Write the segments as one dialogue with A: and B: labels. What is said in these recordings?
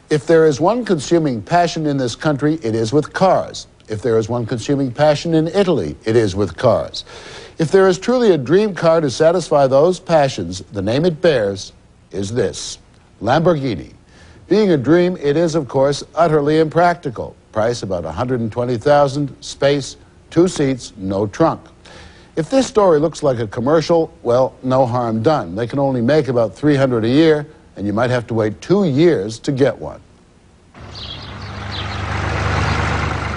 A: If there is one consuming passion in this country, it is with cars. If there is one consuming passion in Italy, it is with cars. If there is truly a dream car to satisfy those passions, the name it bears is this: Lamborghini. Being a dream, it is, of course, utterly impractical. Price about $120,000, space, 2 seats, no trunk. If this story looks like a commercial, well, no harm done. They can only make about $300 a year, and you might have to wait 2 years to get one.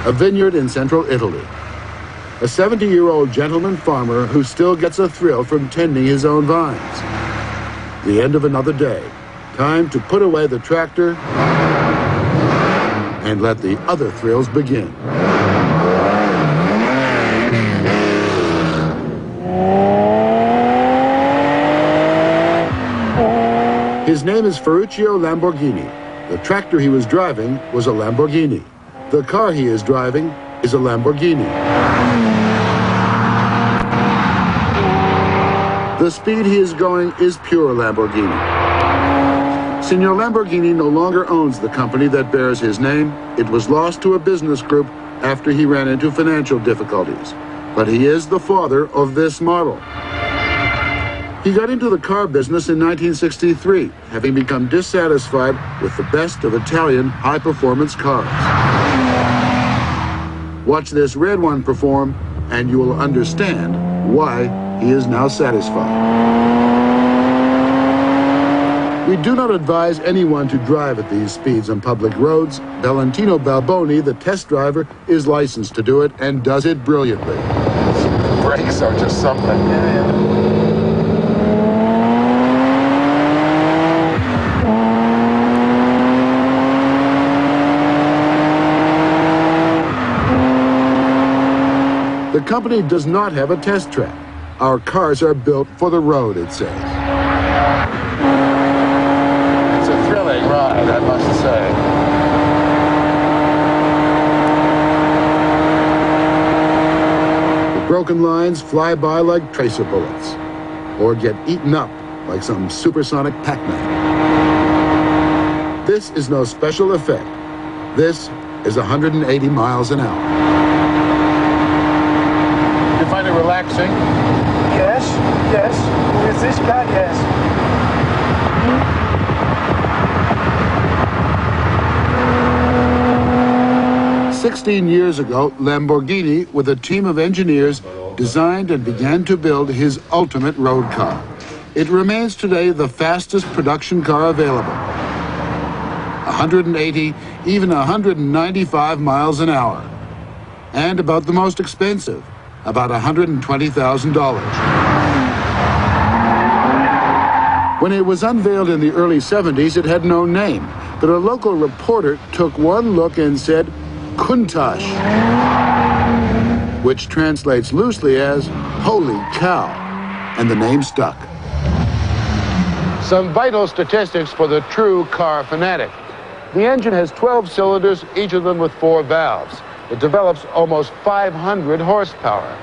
A: A vineyard in central Italy. A 70-year-old gentleman farmer who still gets a thrill from tending his own vines. The end of another day. Time to put away the tractor and let the other thrills begin. His name is Ferruccio Lamborghini. The tractor he was driving was a Lamborghini. The car he is driving is a Lamborghini. The speed he is going is pure Lamborghini. Signor Lamborghini no longer owns the company that bears his name. It was lost to a business group after he ran into financial difficulties. But he is the father of this model. He got into the car business in 1963, having become dissatisfied with the best of Italian high-performance cars. Watch this red one perform, and you will understand why he is now satisfied. We do not advise anyone to drive at these speeds on public roads. Valentino Balboni, the test driver, is licensed to do it and does it brilliantly.
B: Brakes are just something.
A: The company does not have a test track. Our cars are built for the road, it says.
B: It's a thrilling ride, I must say.
A: The broken lines fly by like tracer bullets, or get eaten up like some supersonic Pac-Man. This is no special effect. This is 180 miles an hour.
B: You find it relaxing?
C: Yes, yes. With this car, yes.
A: 16 years ago, Lamborghini, with a team of engineers, designed and began to build his ultimate road car. It remains today the fastest production car available. 180, even 195 miles an hour. And about the most expensive, about $120,000. When it was unveiled in the early 70s, it had no name, but a local reporter took one look and said, "Countach," which translates loosely as "holy cow," and the name stuck. Some vital statistics for the true car fanatic. The engine has 12 cylinders, each of them with 4 valves. It develops almost 500 horsepower.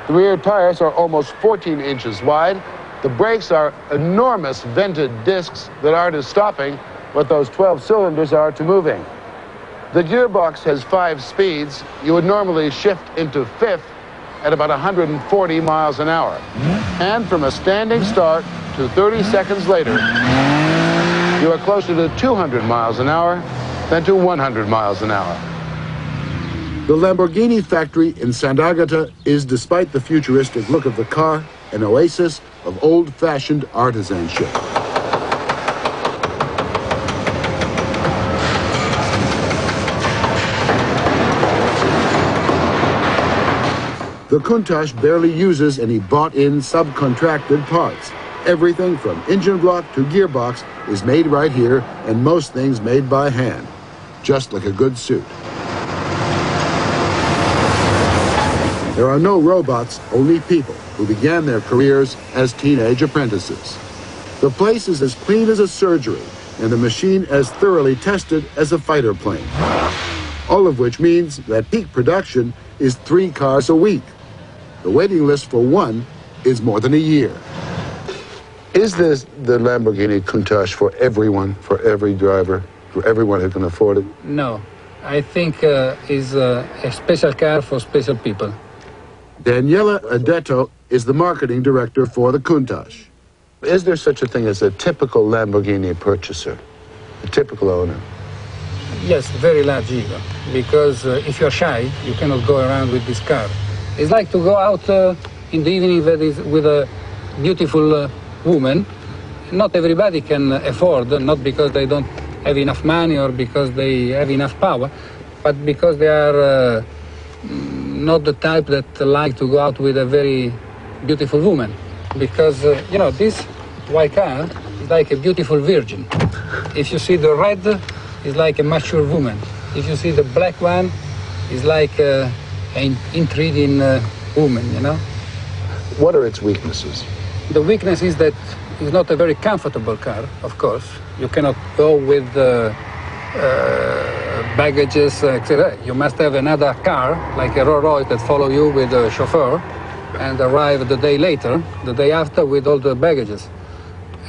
A: The rear tires are almost 14 inches wide. The brakes are enormous vented discs that are to stopping what those 12 cylinders are to moving. The gearbox has 5 speeds. You would normally shift into 5th at about 140 miles an hour. And from a standing start to 30 seconds later, you are closer to 200 miles an hour than to 100 miles an hour. The Lamborghini factory in Sant'Agata is, despite the futuristic look of the car, an oasis of old-fashioned artisanship. The Countach barely uses any bought-in, subcontracted parts. Everything from engine block to gearbox is made right here, and most things made by hand, just like a good suit. There are no robots, only people who began their careers as teenage apprentices. The place is as clean as a surgery, and the machine as thoroughly tested as a fighter plane. All of which means that peak production is 3 cars a week. The waiting list for one is more than a year. Is this the Lamborghini Countach for everyone, for every driver? for everyone who can afford it?
D: No, I think it's a special car for special people.
A: Daniela Adetto is the marketing director for the Countach. Is there such a thing as a typical Lamborghini purchaser, a typical owner?
D: Yes, very large ego, because if you're shy, you cannot go around with this car. It's like to go out in the evening with a beautiful woman. Not everybody can afford, not because they don't have enough money or because they have enough power, but because they are not the type that like to go out with a very beautiful woman. Because, you know, this white car is like a beautiful virgin. If you see the red, it's like a mature woman. If you see the black one, it's like an intriguing woman, you know?
A: What are its weaknesses?
D: The weakness is that it's not a very comfortable car, of course. You cannot go with baggages, etc. You must have another car, like a Rolls Royce, that follow you with a chauffeur and arrive the day later, the day after, with all the baggages.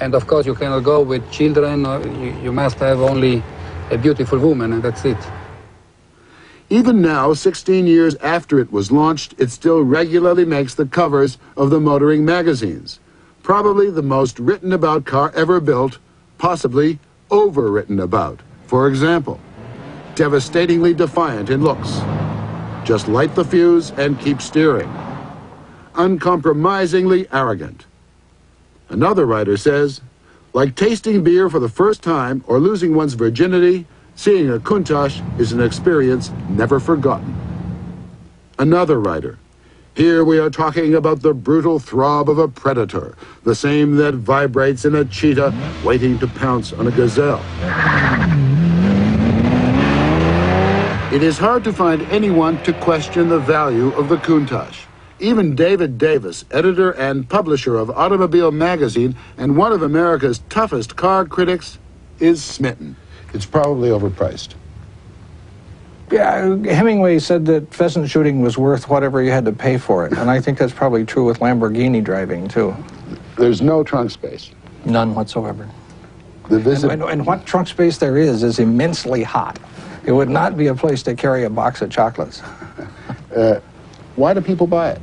D: And of course, you cannot go with children. Or you must have only a beautiful woman, and that's it.
A: Even now, 16 years after it was launched, it still regularly makes the covers of the motoring magazines. Probably the most written about car ever built, possibly overwritten about. For example, devastatingly defiant in looks. Just light the fuse and keep steering. Uncompromisingly arrogant. Another writer says, like tasting beer for the first time or losing one's virginity, seeing a Countach is an experience never forgotten. Another writer, here we are talking about the brutal throb of a predator, the same that vibrates in a cheetah waiting to pounce on a gazelle. It is hard to find anyone to question the value of the Countach. Even David Davis, editor and publisher of Automobile Magazine and one of America's toughest car critics, is smitten. It's probably overpriced.
E: Yeah, Hemingway said that pheasant shooting was worth whatever you had to pay for it, and I think that's probably true with Lamborghini driving, too.
A: There's no trunk space.
E: None whatsoever.
A: And
E: what trunk space there is immensely hot. It would not be a place to carry a box of chocolates.
A: Why do people buy it?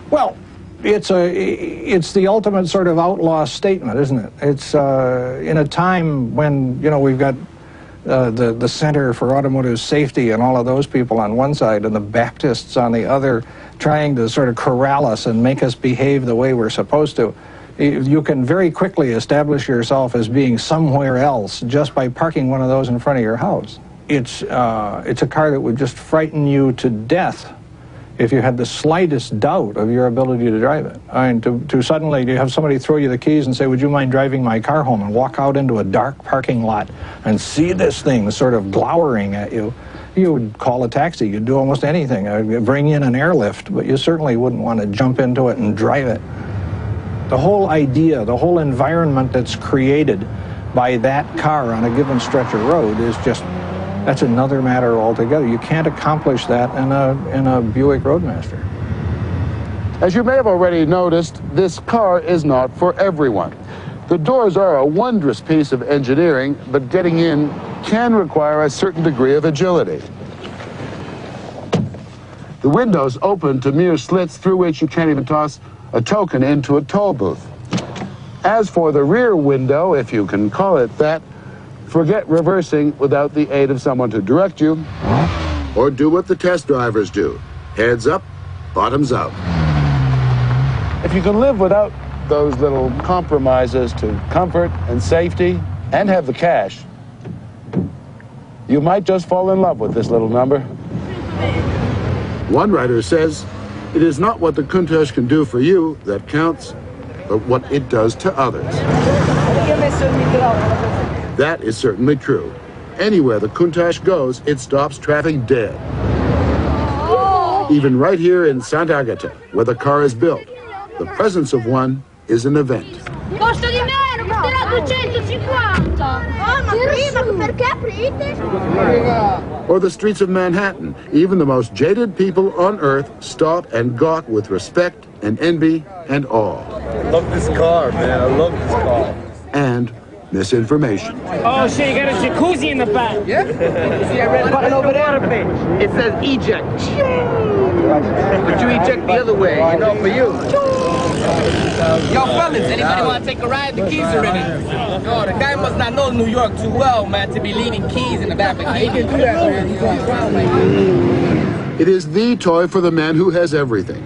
E: Well, it's the ultimate sort of outlaw statement, isn't it? It's in a time when, you know, we've got the Center for Automotive Safety and all of those people on one side and the Baptists on the other trying to sort of corral us and make us behave the way we're supposed to. You can very quickly establish yourself as being somewhere else just by parking one of those in front of your house. It's a car that would just frighten you to death if you had the slightest doubt of your ability to drive it. I mean, to suddenly you have somebody throw you the keys and say, would you mind driving my car home, and walk out into a dark parking lot and see this thing sort of glowering at you. You would call a taxi, you'd do almost anything. I'd bring in an airlift, but you certainly wouldn't want to jump into it and drive it. The whole idea, the whole environment that's created by that car on a given stretch of road is just, that's another matter altogether. You can't accomplish that in a Buick Roadmaster.
A: As you may have already noticed, this car is not for everyone. The doors are a wondrous piece of engineering, but getting in can require a certain degree of agility. The windows open to mere slits through which you can't even toss a token into a toll booth. As for the rear window, if you can call it that, forget reversing without the aid of someone to direct you, or do what the test drivers do. Heads up, bottoms out. If you can live without those little compromises to comfort and safety, and have the cash, you might just fall in love with this little number. One writer says, it is not what the Countach can do for you that counts, but what it does to others. That is certainly true. Anywhere the Countach goes, it stops traffic dead. Even right here in Sant'Agata, where the car is built, the presence of one is an event.
F: Costa di meno, costerà 250. Perché aprite?
A: Or the streets of Manhattan, even the most jaded people on earth stop and gawk with respect and envy and awe.
C: I love this car, man. I love this car.
A: And misinformation.
G: Oh shit, you got a jacuzzi in the back. Yeah? See that red button over there? It says eject. But you eject the other way, you know, for you. Yo, fellas, anybody want to take a ride? The keys are in it. Yo, the guy must not know New York too well, man, to be leaving keys in the back. He can do that, man.
A: It is the toy for the man who has everything.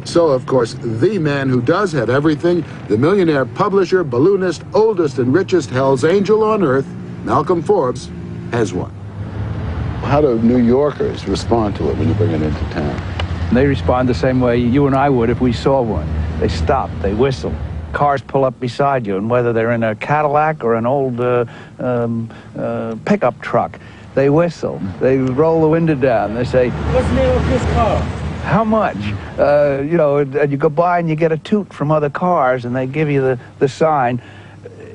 A: So, of course, the man who does have everything, the millionaire publisher, balloonist, oldest and richest Hell's Angel on Earth, Malcolm Forbes, has one. How do New Yorkers respond to it when you bring it into town?
H: They respond the same way you and I would if we saw one. They stop, they whistle. Cars pull up beside you, and whether they're in a Cadillac or an old pickup truck, they whistle. They roll the window down. They say, "What's the name of this car? How much?" You know, and you go by and you get a toot from other cars, and they give you the sign.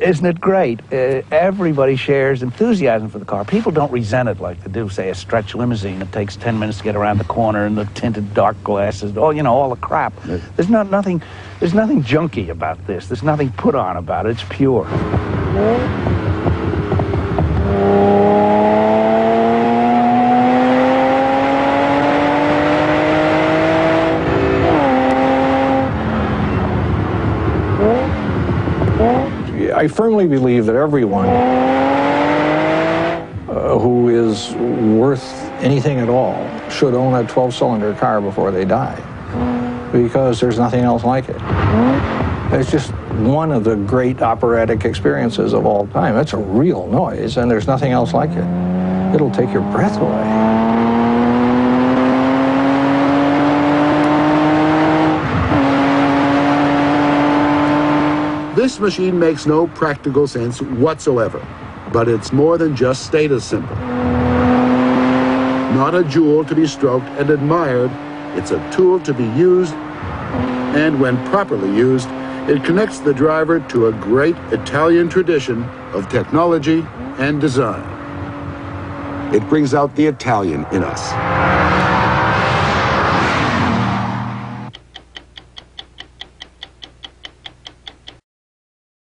H: Isn't it great? Everybody shares enthusiasm for the car. People don't resent it like they do, say, a stretch limousine that takes 10 minutes to get around the corner, and the tinted dark glasses, all, you know, all the crap. There's nothing junky about this. There's nothing put on about it. It's pure.
E: I firmly believe that everyone who is worth anything at all should own a 12-cylinder car before they die, because there's nothing else like it. It's just one of the great operatic experiences of all time. It's a real noise, and there's nothing else like it. It'll take your breath away.
A: This machine makes no practical sense whatsoever, but it's more than just status symbol. Not a jewel to be stroked and admired, it's a tool to be used, and when properly used, it connects the driver to a great Italian tradition of technology and design. It brings out the Italian in us.